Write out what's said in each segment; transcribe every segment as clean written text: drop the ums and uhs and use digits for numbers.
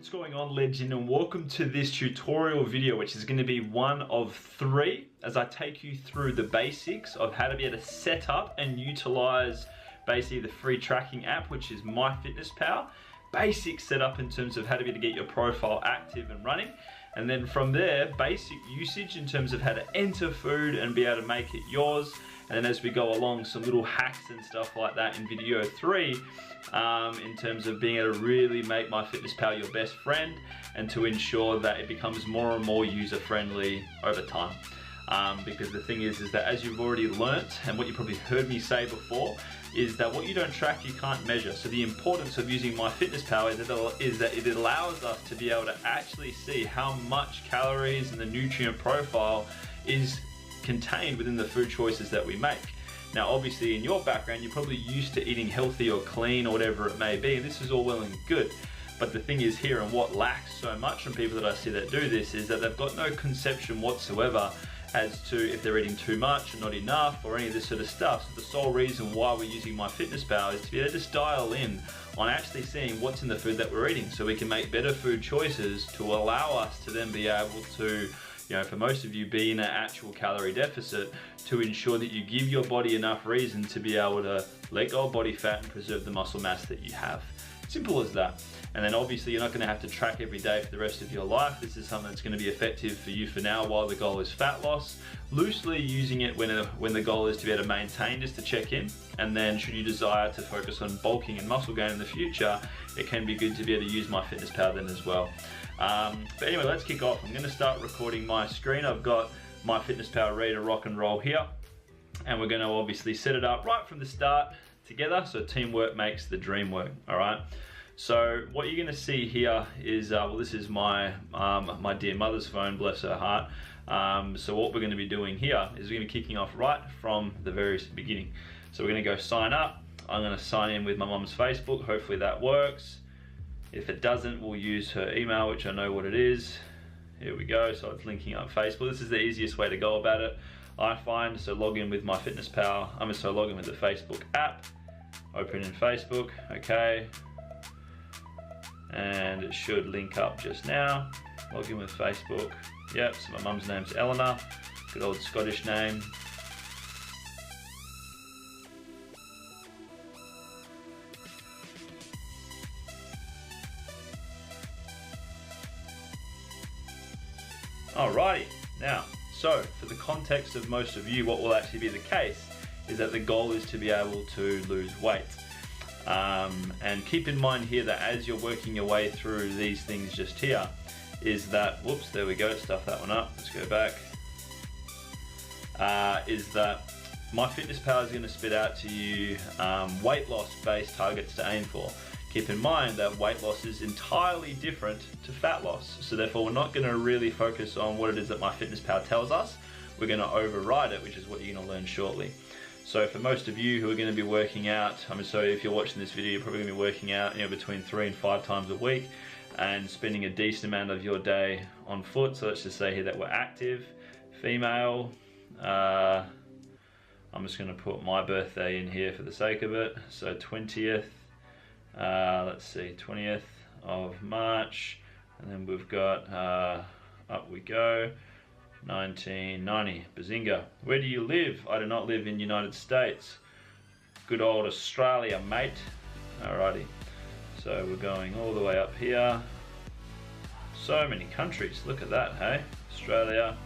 What's going on, legend, and welcome to this tutorial video, which is going to be one of 3 as I take you through the basics of how to be able to set up and utilize basically the free tracking app, which is MyFitness Pal. Basic setup in terms of how to be able to get your profile active and running, and then from there basic usage in terms of how to enter food and be able to make it yours. And then as we go along, some little hacks and stuff like that in video 3 in terms of being able to really make MyFitnessPal your best friend and to ensure that it becomes more and more user friendly over time. Because the thing is that as you've already learnt, and what you probably heard me say before, is that what you don't track you can't measure. So the importance of using MyFitnessPal is that it allows us to be able to actually see how much calories and the nutrient profile is contained within the food choices that we make. Now obviously in your background you're probably used to eating healthy or clean or whatever it may be, and this is all well and good, but the thing is here, and what lacks so much from people that I see that do this, is that they've got no conception whatsoever as to if they're eating too much or not enough or any of this sort of stuff. So the sole reason why we're using MyFitnessPal is to be able to just dial in on actually seeing what's in the food that we're eating, so we can make better food choices to allow us to then be able to, you know, for most of you, be in an actual calorie deficit, to ensure that you give your body enough reason to be able to let go of body fat and preserve the muscle mass that you have. Simple as that. And then obviously you're not going to have to track every day for the rest of your life. This is something that's going to be effective for you for now while the goal is fat loss. Loosely using it when the goal is to be able to maintain, just to check in. And then should you desire to focus on bulking and muscle gain in the future, it can be good to be able to use MyFitnessPal then as well. But anyway, let's kick off. I'm going to start recording my screen. I've got MyFitnessPal ready to rock and roll here, and we're going to obviously set it up right from the start together, so teamwork makes the dream work. All right, so what you're going to see here is well, this is my my dear mother's phone, bless her heart. So what we're going to be doing here is we're going to be kicking off right from the very beginning. So we're going to go sign up. I'm going to sign in with my mom's Facebook. Hopefully that works. If it doesn't, we'll use her email, which I know what it is. Here we go, so it's linking up Facebook. This is the easiest way to go about it, I find. So log in with MyFitnessPal, so log in with the Facebook app, open in Facebook, okay. And it should link up just now. Log in with Facebook, yep, so my mum's name's Eleanor, good old Scottish name. Alrighty, now, so for the context of most of you, what will actually be the case is that the goal is to be able to lose weight. And keep in mind here that as you're working your way through these things just here, is that, whoops, there we go, stuff that one up, let's go back, is that MyFitnessPal is going to spit out to you weight loss based targets to aim for. Keep in mind that weight loss is entirely different to fat loss. So therefore we're not going to really focus on what it is that MyFitnessPal tells us. We're going to override it, which is what you're going to learn shortly. So for most of you who are going to be working out, so if you're watching this video, you're probably going to be working out, you know, between 3 and 5 times a week and spending a decent amount of your day on foot. So let's just say here that we're active, female. I'm just going to put my birthday in here for the sake of it. So 20th. Let's see, 20th of March, and then we've got, up we go, 1990, bazinga. Where do you live? I do not live in the United States. Good old Australia, mate. Alrighty, so we're going all the way up here. So many countries, look at that, hey? Australia,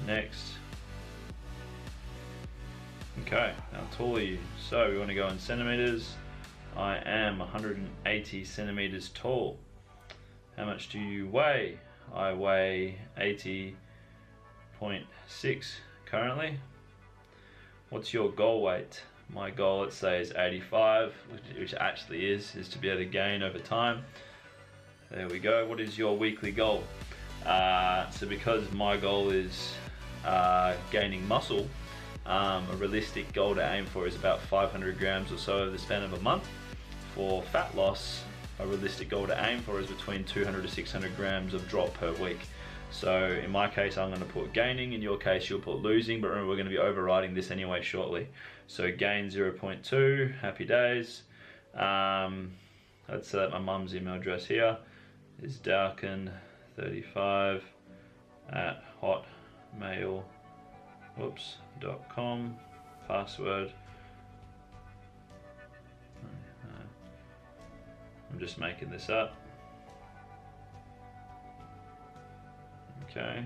next. Okay, how tall are you? So we want to go in centimeters. I am 180 centimeters tall. How much do you weigh? I weigh 80.6 currently. What's your goal weight? My goal, let's say, is 85, which actually is to be able to gain over time. There we go. What is your weekly goal? So because my goal is gaining muscle, a realistic goal to aim for is about 500 grams or so over the span of a month. For fat loss, a realistic goal to aim for is between 200 to 600 grams of drop per week. So in my case, I'm going to put gaining. In your case, you'll put losing, but remember, we're going to be overriding this anyway shortly. So gain 0.2, happy days. let's say my mum's email address here is dowkin35 at hotmail.com. Password. I'm just making this up. Okay.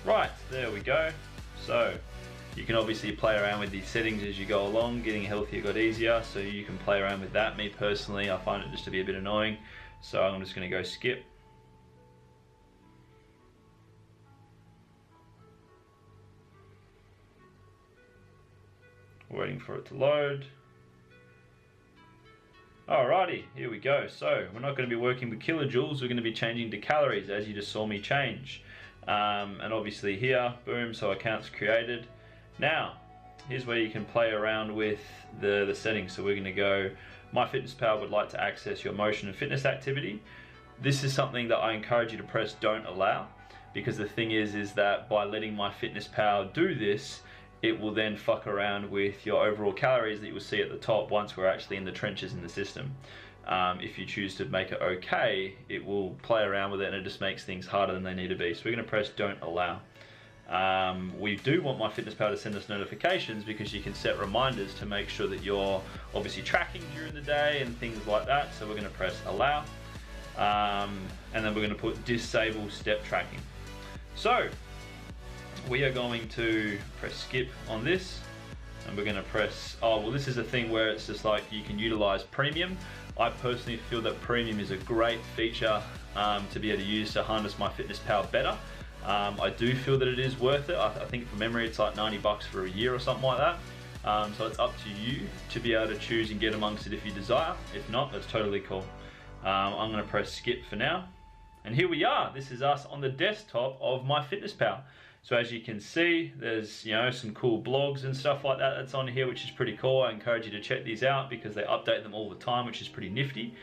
Right, there we go. So you can obviously play around with these settings as you go along. Getting healthier got easier, so you can play around with that. Me personally, I find it just to be a bit annoying, so I'm just going to go skip. Waiting for it to load. Alrighty, here we go. So we're not going to be working with kilojoules, we're going to be changing to calories, as you just saw me change. And obviously here, boom, so account's created. Now, here's where you can play around with the settings. So we're going to go, MyFitness Pal would like to access your motion and fitness activity. This is something that I encourage you to press don't allow, because the thing is that by letting MyFitness Pal do this, it will then fuck around with your overall calories that you will see at the top once we're actually in the trenches in the system. If you choose to make it okay, it will play around with it and it just makes things harder than they need to be. So we're going to press don't allow. We do want MyFitness Pal to send us notifications, because you can set reminders to make sure that you're obviously tracking during the day and things like that. So we're going to press allow, and then we're going to put disable step tracking. So we are going to press skip on this, and we're going to press, oh well, this is a thing where it's just like you can utilize premium. I personally feel that premium is a great feature to be able to use to harness MyFitness Pal better. I do feel that it is worth it. I think from memory it's like 90 bucks for a year or something like that. So it's up to you to be able to choose and get amongst it if you desire. If not, that's totally cool. I'm going to press skip for now. And here we are. This is us on the desktop of MyFitness Pal. So as you can see, there's some cool blogs and stuff like that that's on here, which is pretty cool. I encourage you to check these out because they update them all the time, which is pretty nifty.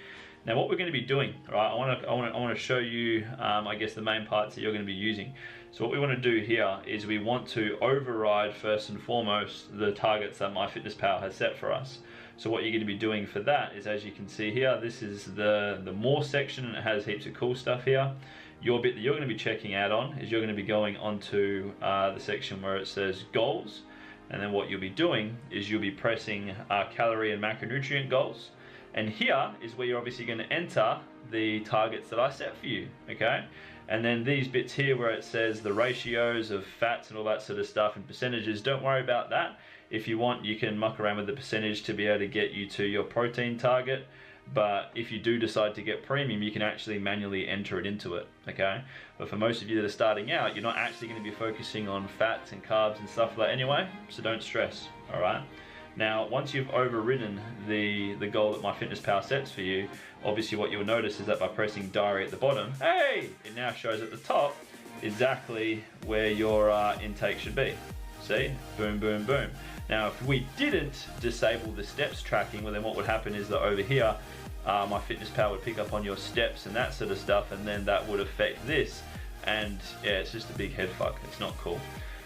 Now what we're going to be doing, right? I want to show you, I guess, the main parts that you're going to be using. So what we want to do here is we want to override first and foremost the targets that MyFitness Pal has set for us. So what you're going to be doing for that is, as you can see here, this is the more section, and it has heaps of cool stuff here. Your bit that you're going to be checking out on is you're going to be going onto the section where it says goals, and then what you'll be doing is you'll be pressing calorie and macronutrient goals, and here is where you're obviously going to enter the targets that I set for you, okay? And then these bits here where it says the ratios of fats and all that sort of stuff and percentages, don't worry about that. If you want, you can muck around with the percentage to be able to get you to your protein target. But if you do decide to get premium, you can actually manually enter it into it, okay? But for most of you that are starting out, you're not actually going to be focusing on fats and carbs and stuff like that anyway, so don't stress, all right? Now, once you've overridden the goal that MyFitness Pal sets for you, obviously what you'll notice is that by pressing diary at the bottom, hey, it now shows at the top exactly where your intake should be. See? Boom, boom, boom. Now, if we didn't disable the steps tracking, well then what would happen is that over here, MyFitness Pal would pick up on your steps and that sort of stuff, and then that would affect this, and yeah, it's just a big head fuck. It's not cool.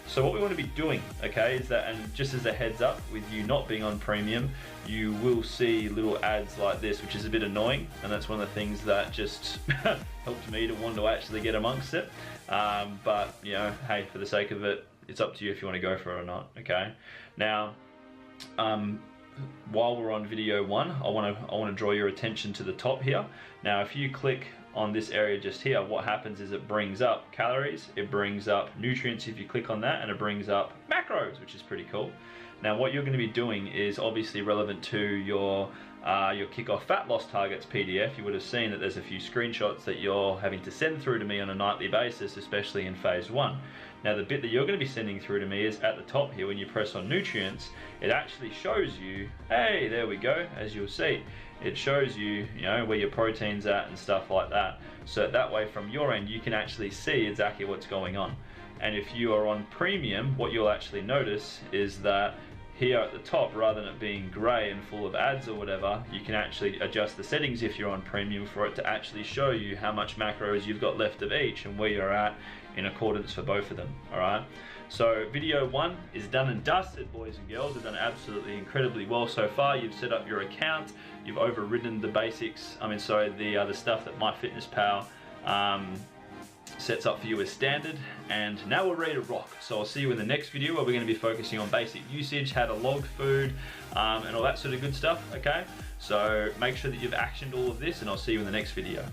So what we want to be doing, okay, is that, and just as a heads up, with you not being on premium, you will see little ads like this, which is a bit annoying, and that's one of the things that just helped me to want to actually get amongst it. But hey, for the sake of it, it's up to you if you want to go for it or not, okay? Now, while we're on video one, I want to draw your attention to the top here. Now, if you click on this area just here, what happens is it brings up calories, it brings up nutrients if you click on that, and it brings up macros, which is pretty cool. Now what you're going to be doing is obviously relevant to your kickoff fat loss targets PDF. You would have seen that there's a few screenshots that you're having to send through to me on a nightly basis, especially in phase 1. Now the bit that you're going to be sending through to me is at the top here. When you press on nutrients, it actually shows you, hey, there we go, as you'll see, it shows you, where your protein's at and stuff like that. So that way from your end, you can actually see exactly what's going on. And if you are on premium, what you'll actually notice is that here at the top, rather than it being grey and full of ads or whatever, you can actually adjust the settings if you're on premium for it to actually show you how much macros you've got left of each and where you're at in accordance for both of them. Alright, so video 1 is done and dusted, boys and girls. You've done absolutely incredibly well so far. You've set up your account, you've overridden the basics, the stuff that MyFitness Pal sets up for you as standard, and now we're ready to rock. So I'll see you in the next video where we're going to be focusing on basic usage, how to log food, and all that sort of good stuff. Okay, so make sure that you've actioned all of this, and I'll see you in the next video.